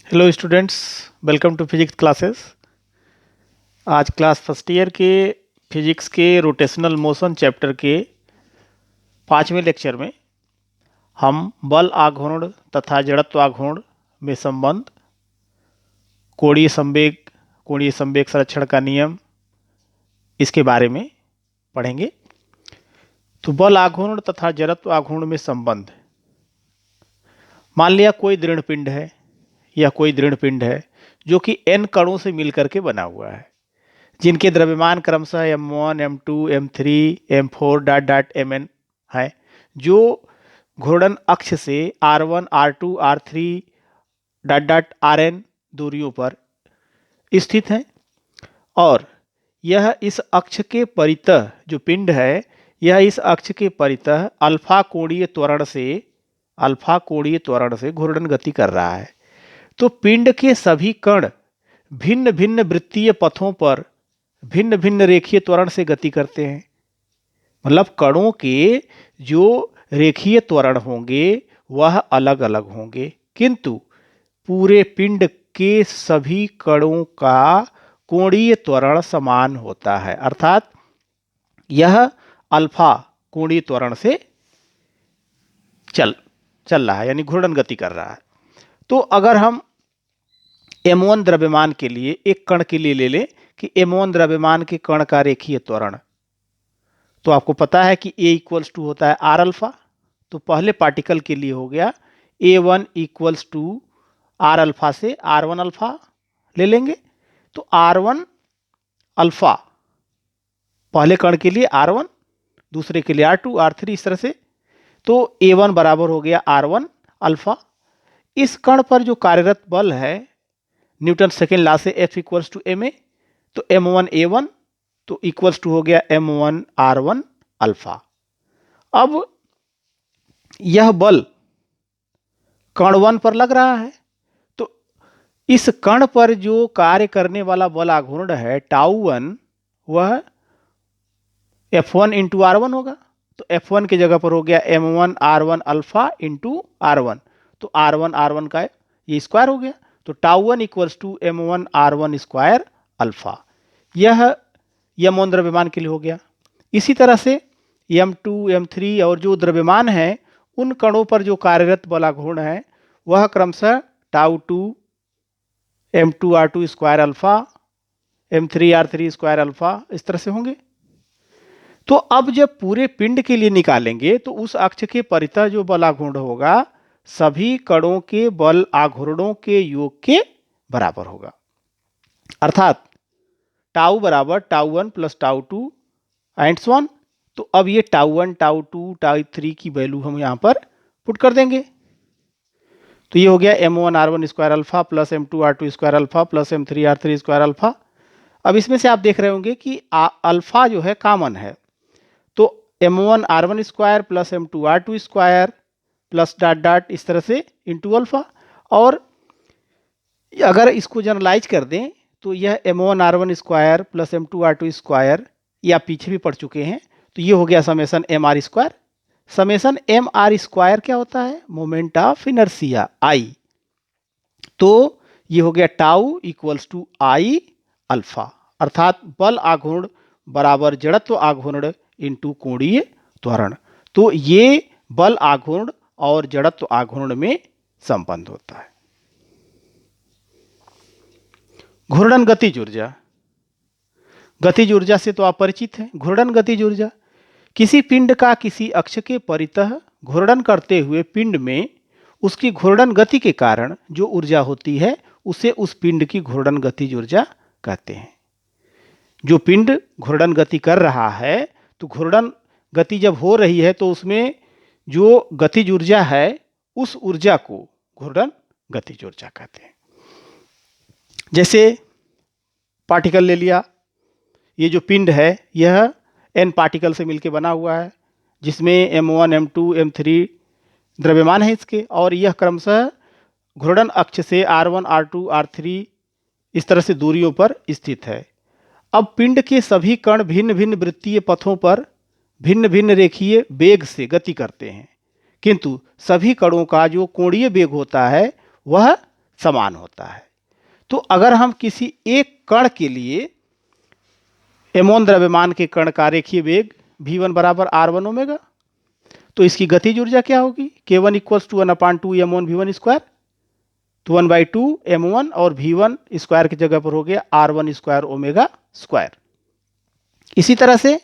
Hello students, welcome to physics classes. आज class first year के physics के rotational motion chapter के 5वें लेक्चर में हम बल आघूर्ण तथा जड़त्व आघूर्ण में संबंध, कोणीय संवेग संरक्षण का नियम, इसके बारे में पढ़ेंगे। तो बल आघूर्ण तथा जड़त्व आघूर्ण में संबंध। मान लिया कोई दृढ़ पिंड है, यह कोई दृढ़ पिंड है जो कि n कणों से मिलकर के बना हुआ है, जिनके द्रव्यमान क्रमशः m1, m2, m3, m4 dot dot mn है, जो घूर्णन अक्ष से r1, r2, r3 dot dot rn दूरियों पर स्थित है। और यह इस अक्ष के परितः जो पिंड है, यह इस अक्ष के परितः अल्फा कोणीय त्वरण से घूर्णन गति कर रहा है। तो पिंड के सभी कण भिन्न भिन्न वृत्तीय पथों पर भिन्न भिन्न रेखीय त्वरण से गति करते हैं। मतलब कणों के जो रेखीय त्वरण होंगे वह अलग अलग होंगे, किंतु पूरे पिंड के सभी कणों का कोणीय त्वरण समान होता है। अर्थात यह अल्फा कोणीय त्वरण से चल रहा है, यानी घूर्णन गति कर रहा है। तो अगर हम m1 द्रव्यमान के लिए एक कण के लिए ले लें कि m1 द्रव्यमान के कण का रेखीय त्वरण, तो आपको पता है कि A इक्वल्स टू होता है R अल्फा। तो पहले पार्टिकल के लिए हो गया A1 equals to R alpha से R1 अल्फा ले लेंगे। तो R1 अल्फा पहले कण के लिए R1, दूसरे के लिए R2, R3, इस तरह से। तो A1 बराबर हो गया R1 अल्फा। इस कण पर जो कार्यरत बल है न्यूटन सेकेंड लॉ से F इक्वल्स टू ma, तो m1 a1 तो इक्वल्स टू हो गया m1 r1 अल्फा। अब यह बल कण 1 पर लग रहा है, तो इस कण पर जो कार्य करने वाला बल आघूर्ण है τ1, वह F1 इंटू R1 होगा। तो F1 की जगह पर हो गया m1 r1 alpha into R1। तो R1 R1 का ये स्क्वायर हो गया, तो τ1 equals to m1 r1 square alpha. यह m1 द्रव्यमान के लिए हो गया। इसी तरह से m2, m3 और जो द्रव्यमान है उन कणों पर जो कार्यरत बल आघूर्ण है वह क्रमशः τ2 m2 r2 square alpha, m3 r3 square alpha, इस तरह से होंगे। तो अब जब पूरे पिंड के लिए निकालेंगे तो उस अक्ष के परितः जो बल आघूर्ण होगा सभी कणों के बल आघूर्णों के योग के बराबर होगा। अर्थात टाउ बराबर τ1 प्लस τ2 एंड सो ऑन। तो अब ये τ1, τ2, τ3 की वैल्यू हम यहां पर पुट कर देंगे। तो ये हो गया m1 r1 square alpha plus m2 r2 square alpha plus m3 r3 square alpha. अब इसमें से आप देख रहे होंगे कि अल्फा जो है कॉमन है, तो m1 r1 square plus m2 r2 square plus dot dot इस तरह से इंटू अल्फा। और अगर इसको जनरलाइज कर दें तो यह m1 r1 square plus m2 r2 square, या पीछे भी पढ़ चुके हैं, तो ये हो गया summation M R square. Summation M R square क्या होता है? Moment of inertia I। तो ये हो गया tau equals to I alpha. अर्थात बल आघूर्ण बराबर जड़त्व आघूर्ण इंटू कोणीय त्वरण। तो ये बल आघूर्ण और जड़त्व आघूर्ण में संबंध होता है। घूर्णन गतिज ऊर्जा। गतिज ऊर्जा से तो आप परिचित हैं। घूर्णन गतिज ऊर्जा किसी पिंड का किसी अक्ष के परितः घूर्णन करते हुए पिंड में उसकी घूर्णन गति के कारण जो ऊर्जा होती है उसे उस पिंड की घूर्णन गतिज ऊर्जा कहते हैं। जो पिंड घूर्णन गति कर रहा है, तो घूर्णन गति जब हो रही है तो उसमें जो गतिज ऊर्जा है उस ऊर्जा को घूर्णन गतिज ऊर्जा कहते हैं। जैसे पार्टिकल ले लिया, ये जो पिंड है यह n पार्टिकल से मिलकर बना हुआ है, जिसमें m1, m2, m3 द्रव्यमान है इसके, और यह क्रमशः घूर्णन अक्ष से r1, r2, r3 इस तरह से दूरियों पर स्थित है। अब पिंड के सभी कण भिन्न भिन्न वृत्तीय पथों पर भिन्न भिन्न रेखीय वेग से गति करते हैं, किंतु सभी कणों का जो कोणीय वेग होता है वह समान होता है। तो अगर हम किसी एक कण के लिए m1 द्रव्यमान के कण का रेखीय वेग v1 बराबर r1 ओमेगा, तो इसकी गतिज ऊर्जा क्या होगी? k1 equals to 1/2 m1 v1 square, तो 1/2 m1 और v1 स्क्वायर की जगह पर हो गया r1 स्क्वायर ओमेगा स्क्वायर। इसी तरह से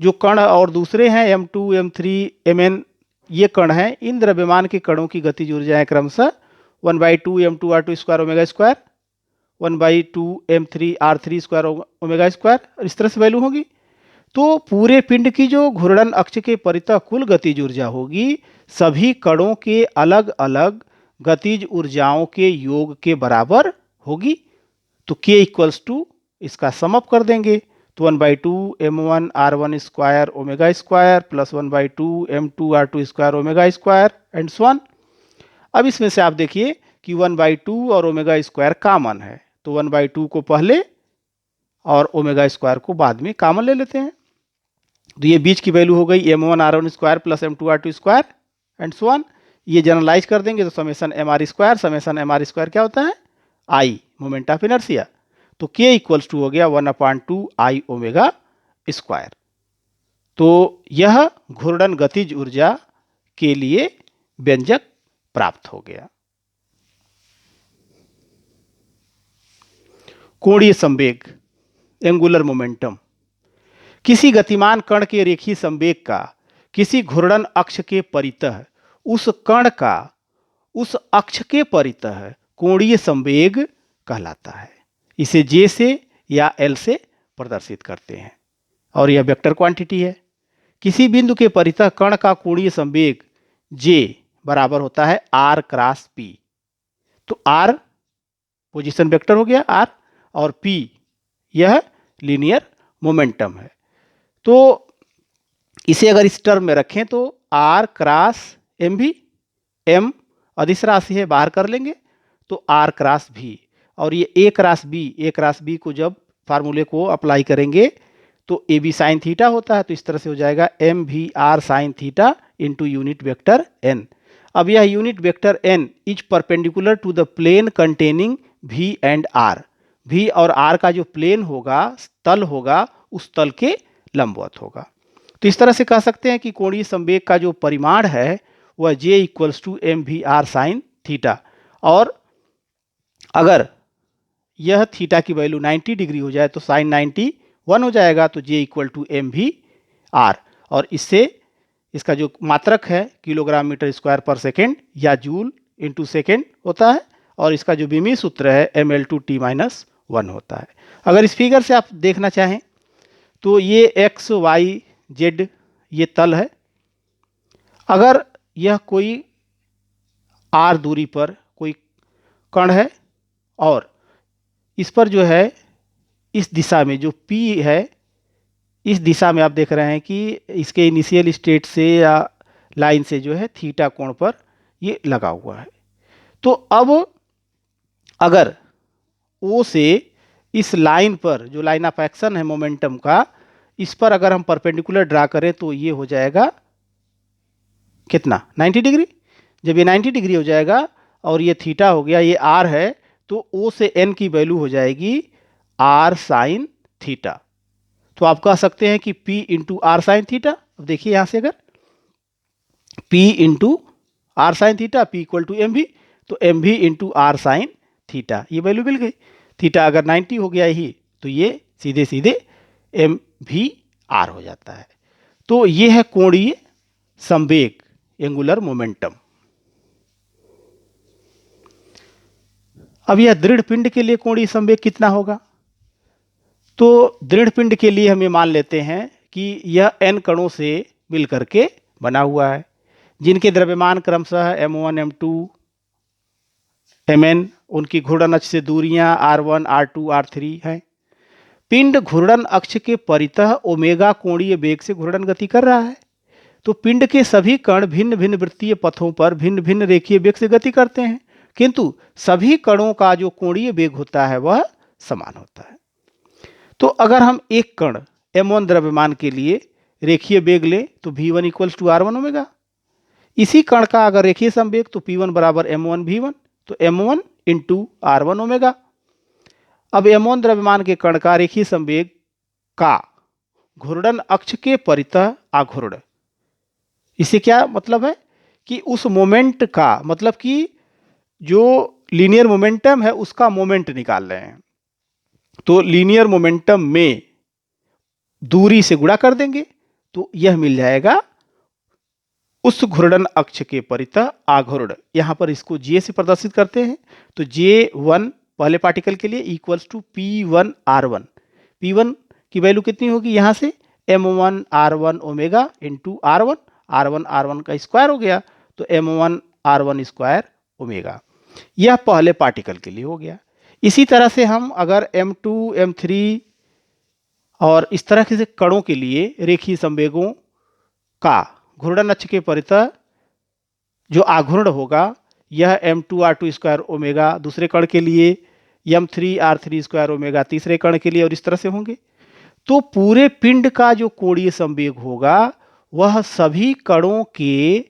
जो कण और दूसरे हैं m2 m3 mn, ये कण हैं, इन द्रव्यमान के कणों की गतिज ऊर्जाएं क्रमशः 1/2 m2 r2 square omega square, 1/2 m3 r3 square omega square, इस तरह से वैल्यू होगी। तो पूरे पिंड की जो घूर्णन अक्ष के परितः कुल गतिज ऊर्जा होगी सभी कणों के अलग अलग गतिज ऊर्जाओं के योग के बराबर होगी। तो k इक्वल्स टू इसका समअप कर देंगे, तो 1/2 m1 r1 square omega square plus 1/2 m2 r2 square omega square and so on. अब इसमें से आप देखिए कि 1/2 और ओमेगा स्क्वायर कॉमन है, तो 1/2 को पहले और ओमेगा स्क्वायर को बाद में कॉमन ले लेते हैं। तो ये बीच की वैल्यू हो गई m1 r1 square plus m2 r2 square and so on. ये जनरलाइज कर देंगे तो समेशन mr स्क्वायर क्या होता है? I, moment of inertia. तो k इक्वल्स टू हो गया 1/2 I ओमेगा स्क्वायर। तो यह घूर्णन गतिज ऊर्जा के लिए व्यंजक प्राप्त हो गया। कोणीय संवेग, एंगुलर मोमेंटम। किसी गतिमान कण के रेखीय संवेग का किसी घूर्णन अक्ष के परितः उस कण का उस अक्ष के परितः कोणीय संवेग कहलाता है। इसे J से या L से प्रदर्शित करते हैं और यह वेक्टर क्वांटिटी है। किसी बिंदु के परितः कण का कोणीय संवेग J बराबर होता है R क्रॉस P। तो R पोजीशन वेक्टर हो गया R, और P यह लीनियर मोमेंटम है। तो इसे अगर इस टर्म में रखें तो R क्रॉस MV, M अदिश राशि है, बाहर कर लेंगे तो R क्रॉस V, और ये A क्रॉस B को जब फार्मूले को अप्लाई करेंगे तो AB साइन थीटा होता है। तो इस तरह से हो जाएगा MVR sine theta into unit vector N। अब यह unit vector N is perpendicular to the plane containing V and R। V और R का जो प्लेन होगा, तल होगा, उस तल के लंबवत होगा। तो इस तरह से कह सकते हैं कि कोणीय संवेग का जो परिमाण है वह J equals to MVR sine theta, और अगर यह थीटा की वैल्यू 90 डिग्री हो जाए तो साइन 91 हो जाएगा, तो J इक्वल टू MVR, और इससे इसका जो मात्रक है किलोग्राम मीटर स्क्वायर पर सेकेंड या जूल इंटू सेकेंड होता है, और इसका जो विमीय सूत्र है mL2T-1 होता है। अगर इस फिगर से आप देखना चाहें तो ये x y z ये तल है। अगर यह कोई r दूरी पर कोई कण है और इस पर जो है इस दिशा में जो P है, इस दिशा में आप देख रहे हैं कि इसके इनिशियल स्टेट से या लाइन से जो है थीटा कोण पर ये लगा हुआ है। तो अब अगर O से इस लाइन पर जो लाइन ऑफ एक्शन है मोमेंटम का, इस पर अगर हम परपेंडिकुलर ड्रा करें तो ये हो जाएगा कितना? 90 डिग्री। जब ये 90 डिग्री हो जाएगा और ये थीटा हो गया, ये R है, तो O से N की वैल्यू हो जाएगी R साइन थीटा। तो आप कह सकते हैं कि P into R sine theta. अब देखिए यहाँ से अगर P into R sine theta, P equal to MV, तो MV into R sine theta, ये वैल्यू मिल गई। थीटा अगर 90 हो गया ही तो ये सीधे सीधे MVR हो जाता है। तो ये है कोणीय संवेग, एंगुलर मोमेंटम। अब यह दृढ़ पिंड के लिए कोणीय संवेग कितना होगा? तो दृढ़ पिंड के लिए हम ये मान लेते हैं कि यह n कणों से मिलकर के बना हुआ है, जिनके द्रव्यमान क्रमशः m1 m2 mn, उनकी घूर्णन अक्ष से दूरियां r1 r2 r3 हैं। पिंड घूर्णन अक्ष के परितः ओमेगा कोणीय वेग से घूर्णन गति कर रहा है। तो पिंड के सभी कण भिन्न भिन्न वृत्तीय पथों पर भिन्न भिन्न रेखीय वेग से गति करते हैं, किंतु सभी कणों का जो कोणीय वेग होता है वह समान होता है। तो अगर हम एक कण m1 द्रव्यमान के लिए रेखीय वेग लें तो v1 equals to r1 omega. इसी कण का अगर रेखीय संवेग तो p1 बराबर m1 v1, तो m1 इंटू R1 ओमेगा। अब m1 द्रव्यमान के कण का रेखीय संवेग का घूर्णन अक्ष के परितः आघूर्ण। इससे क्या मतलब है कि उस मोमेंट का मतलब कि जो लीनियर मोमेंटम है उसका मोमेंट निकाल रहे हैं, तो लीनियर मोमेंटम में दूरी से गुणा कर देंगे तो यह मिल जाएगा उस घूर्णन अक्ष के परितः आघूर्ण। यहां पर इसको J से प्रदर्शित करते हैं, तो J1 पहले पार्टिकल के लिए इक्वल्स टू P1R1। P1 की वैल्यू कितनी होगी, यहां से m1 R1 omega into R1, R1 R1 का स्क्वायर हो गया तो m1 R1 स्क्वायर ओमेगा। यह पहले पार्टिकल के लिए हो गया। इसी तरह से हम अगर m2 m3 और इस तरह के कणों के लिए रेखीय संवेगों का घूर्णन अक्ष के परितः जो आघूर्ण होगा यह m2 R2 स्क्वायर ओमेगा दूसरे कण के लिए, m3 R3 स्क्वायर ओमेगा तीसरे कण के लिए, और इस तरह से होंगे। तो पूरे पिंड का जो कोणीय संवेग होगा वह सभी कणों के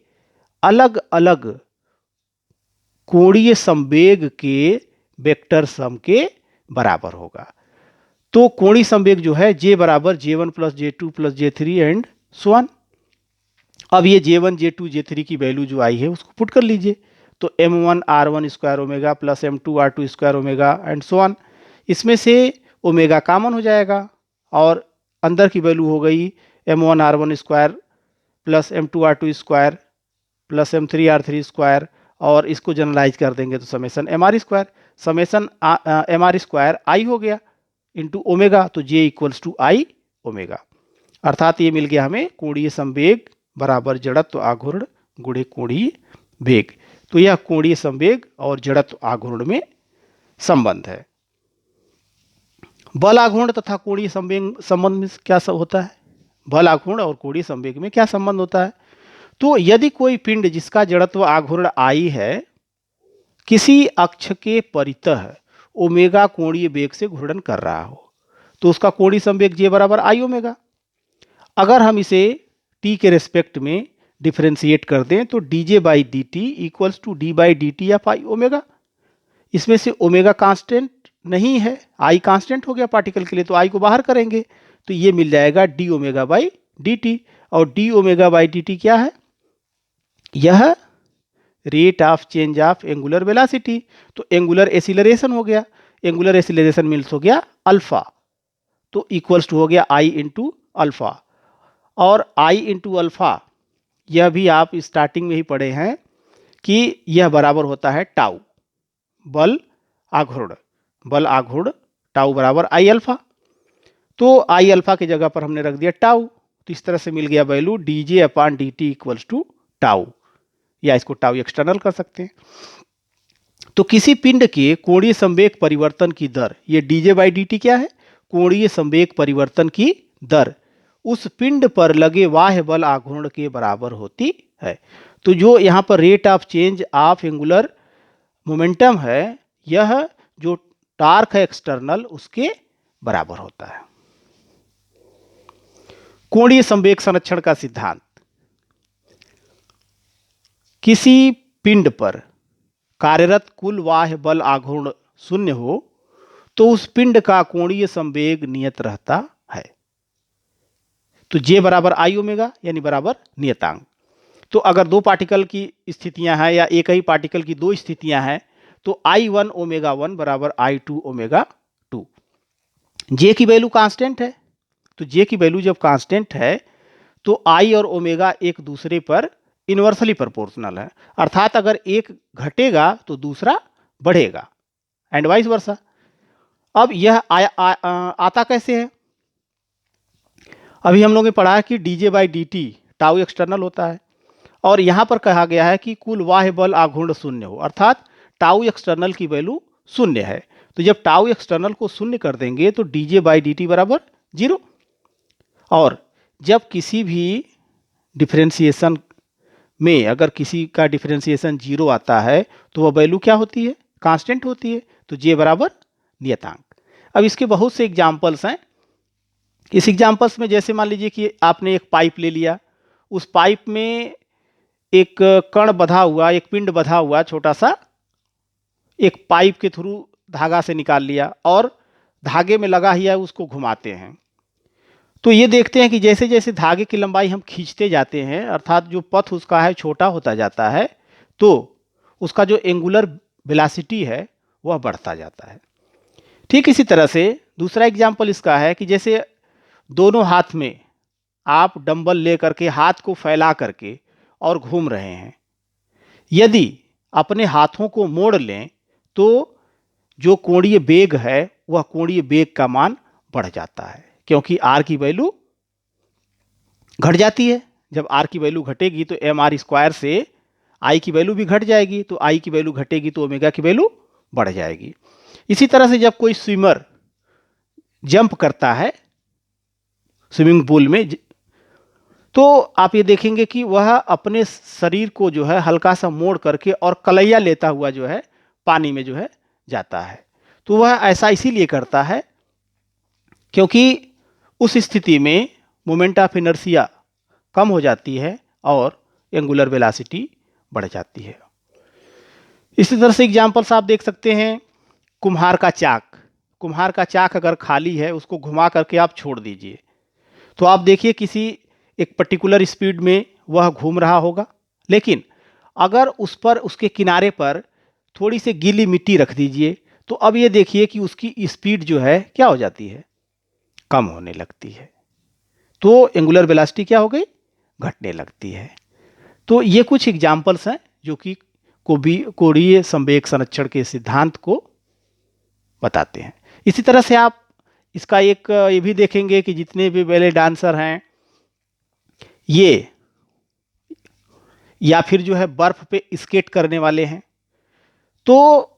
अलग अलग कोणीय संवेग के वेक्टर सम के बराबर होगा। तो कोणीय संवेग जो है J बराबर J1 plus J2 plus J3 and so on. अब ये J1 J2 J3 की वैल्यू जो आई है उसको पुट कर लीजिए, तो m1 R1 square omega plus m2 R2 square omega and so on. इसमें से ओमेगा कॉमन हो जाएगा और अंदर की वैल्यू हो गई m1 R1 square plus m2 R2 square plus m3 R3 square, और इसको जनरलाइज कर देंगे तो summation mr square, summation mr square I हो गया इंटू ओमेगा, तो J equals to I omega. अर्थात ये मिल गया हमें कोणीय संवेग बराबर जड़त्व आघूर्ण गुणे कोणीय वेग। तो यह कोणीय संवेग और जड़त्व आघूर्ण में संबंध है। बल आघूर्ण तथा कोणीय संवेग संबंध में क्या सब होता है, बल आघूर्ण और कोणीय संवेग में क्या संबंध होता है। तो यदि कोई पिंड जिसका जड़त्व आघूर्ण आई है किसी अक्ष के परितः ओमेगा कोणीय वेग से घूर्णन कर रहा हो तो उसका कोणीय संवेग J बराबर आई ओमेगा। अगर हम इसे t के रेस्पेक्ट में डिफरेंशिएट कर दें तो dJ by D T equals to D by D T of I omega. इसमें से ओमेगा कांस्टेंट नहीं है, आई कांस्टेंट हो गया पार्टिकल के लिए, तो आई को बाहर करेंगे तो ये मिल जाएगा D omega by D T. और D omega by D T क्या है, यह rate of change of angular velocity, तो एंगुलर एसिलरेशन हो गया, एंगुलर एसिलरेशन मीन्स हो गया अल्फा, तो इक्वल्स टू हो गया आई इंटू अल्फा। और आई इंटू अल्फा यह भी आप स्टार्टिंग में ही पढ़े हैं कि यह बराबर होता है टाउ, बल आघूर्ण, बल आघूर्ण टाउ बराबर आई अल्फा। तो आई अल्फा की जगह पर हमने रख दिया टाउ, तो इस तरह से मिल गया value dJ upon dt equals to tau, या इसको टाउ एक्सटर्नल कर सकते हैं। तो किसी पिंड के कोणीय संवेग परिवर्तन की दर, ये dJ बाई dt क्या है, कोणीय संवेग परिवर्तन की दर उस पिंड पर लगे बाह्य बल आघूर्ण के बराबर होती है। तो जो यहाँ पर rate of change of angular momentum है यह जो टार्क है एक्सटर्नल उसके बराबर होता है। कोणीय संवेग संरक्षण का सिद्धांत, किसी पिंड पर कार्यरत कुल बाह्य बल आघूर्ण शून्य हो तो उस पिंड का कोणीय संवेग नियत रहता है। तो J बराबर आई ओमेगा यानी बराबर नियतांक। तो अगर दो पार्टिकल की स्थितियां हैं या एक ही पार्टिकल की दो स्थितियां हैं तो I1 ओमेगा 1 बराबर I2 ओमेगा 2। J की वैल्यू कांस्टेंट है, तो J की वैल्यू जब कांस्टेंट है तो I और ओमेगा एक दूसरे पर इनवर्सली प्रोपोर्शनल है, अर्थात अगर एक घटेगा तो दूसरा बढ़ेगा एंड वाइस वर्सा। अब यह आता कैसे है, अभी हम लोगों ने पढ़ा कि dJ by D T tau external होता है और यहां पर कहा गया है कि कुल बाह्य बल आघूर्ण शून्य हो, अर्थात टाउ एक्सटर्नल की वैल्यू शून्य है। तो जब टाउ एक्सटर्नल को शून्य कर देंगे तो dJ बाई डी टी बराबर 0। और जब किसी भी डिफरेंशिएशन में अगर किसी का डिफरेंशिएशन 0 आता है तो वह वैल्यू क्या होती है, कांस्टेंट होती है, तो J बराबर नियतांक। अब इसके बहुत से एग्जाम्पल्स हैं। इस एग्जाम्पल्स में जैसे मान लीजिए कि आपने एक पाइप ले लिया, उस पाइप में एक कण बंधा हुआ, एक पिंड बंधा हुआ छोटा सा एक पाइप के थ्रू धागा से निकाल लिया और धागे में लगा ही है उसको घुमाते हैं, तो ये देखते हैं कि जैसे जैसे धागे की लंबाई हम खींचते जाते हैं, अर्थात जो पथ उसका है छोटा होता जाता है, तो उसका जो एंगुलर वेलोसिटी है वह बढ़ता जाता है। ठीक इसी तरह से दूसरा एग्जाम्पल इसका है कि जैसे दोनों हाथ में आप डंबल ले करके हाथ को फैला करके और घूम रहे हैं, यदि अपने हाथों को मोड़ लें तो जो कोणीय वेग है वह कोणीय वेग का मान बढ़ जाता है, क्योंकि आर की वैल्यू घट जाती है। जब आर की वैल्यू घटेगी तो एम आर स्क्वायर से आई की वैल्यू भी घट जाएगी, तो आई की वैल्यू घटेगी तो ओमेगा की वैल्यू बढ़ जाएगी। इसी तरह से जब कोई स्विमर जंप करता है स्विमिंग पूल में, तो आप ये देखेंगे कि वह अपने शरीर को जो है हल्का सा मोड़ करके और कलैया लेता हुआ जो है पानी में जो है जाता है। तो वह ऐसा इसीलिए करता है क्योंकि उस स्थिति में मोमेंट ऑफ इनर्शिया कम हो जाती है और एंगुलर वेलोसिटी बढ़ जाती है। इसी तरह से एग्जांपल्स आप देख सकते हैं, कुम्हार का चाक। कुम्हार का चाक अगर खाली है उसको घुमा करके आप छोड़ दीजिए, तो आप देखिए किसी एक पर्टिकुलर स्पीड में वह घूम रहा होगा, लेकिन अगर उस पर उसके किनारे पर थोड़ी सी गीली मिट्टी रख दीजिए तो अब ये देखिए कि उसकी स्पीड जो है क्या हो जाती है, कम होने लगती है। तो एंगुलर वेलोसिटी क्या हो गई, घटने लगती है। तो ये कुछ एग्जाम्पल्स हैं जो कि कोणीय संवेग संरक्षण के सिद्धांत को बताते हैं। इसी तरह से आप इसका एक ये भी देखेंगे कि जितने भी बैले डांसर हैं ये या फिर जो है बर्फ पे स्केट करने वाले हैं, तो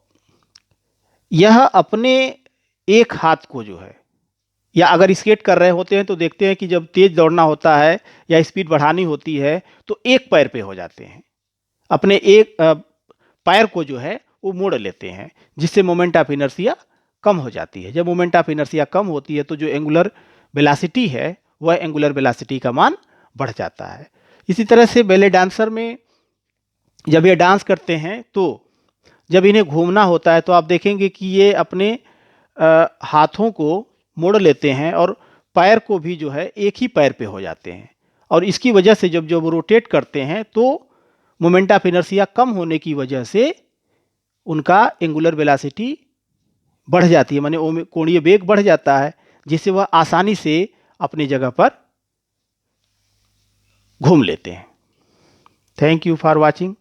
यह अपने एक हाथ को जो है, या अगर स्केट कर रहे होते हैं तो देखते हैं कि जब तेज दौड़ना होता है या स्पीड बढ़ानी होती है तो एक पैर पे हो जाते हैं, अपने एक पैर को जो है वो मोड़ लेते हैं, जिससे मोमेंट ऑफ इनर्शिया कम हो जाती है। जब मोमेंट ऑफ इनर्शिया कम होती है तो जो एंगुलर वेलोसिटी है वह एंगुलर वेलोसिटी का मान बढ़ जाता है। इसी तरह से बैले डांसर में जब ये डांस करते हैं तो जब इन्हें घूमना होता है तो आप देखेंगे कि ये अपने हाथों को मोड़ लेते हैं और पैर को भी जो है एक ही पैर पे हो जाते हैं, और इसकी वजह से जब जब रोटेट करते हैं तो मोमेंट ऑफ इनर्शिया कम होने की वजह से उनका एंगुलर वेलोसिटी बढ़ जाती है, माने कोणीय वेग बढ़ जाता है, जिससे वह आसानी से अपनी जगह पर घूम लेते हैं। Thank you for watching.